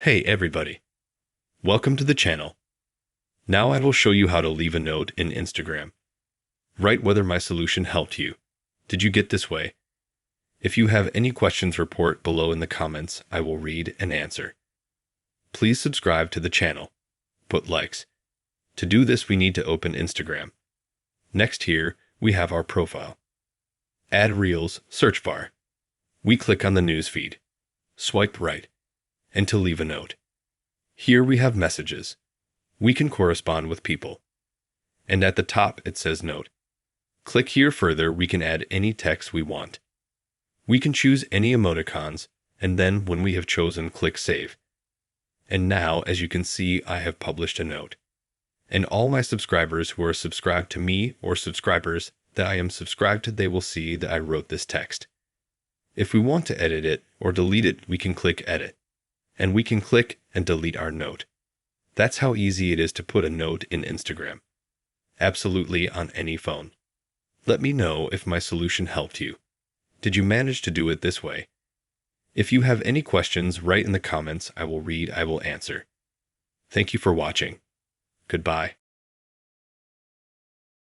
Hey everybody, welcome to the channel. Now I will show you how to leave a note in Instagram. Write whether my solution helped you. Did you get this way? If you have any questions, report below in the comments. I will read and answer. Please subscribe to the channel. Put likes. To do this, we need to open Instagram. Next here, we have our profile. Add Reels search bar. We click on the news feed. Swipe right. And to leave a note. Here we have messages. We can correspond with people. And at the top it says note. Click here further, we can add any text we want. We can choose any emoticons, and then when we have chosen, click save. And now, as you can see, I have published a note. And all my subscribers who are subscribed to me or subscribers that I am subscribed to, they will see that I wrote this text. If we want to edit it or delete it, we can click edit. And we can click and delete our note. That's how easy it is to put a note in Instagram. Absolutely on any phone. Let me know if my solution helped you. Did you manage to do it this way? If you have any questions, write in the comments. I will read, I will answer. Thank you for watching. Goodbye.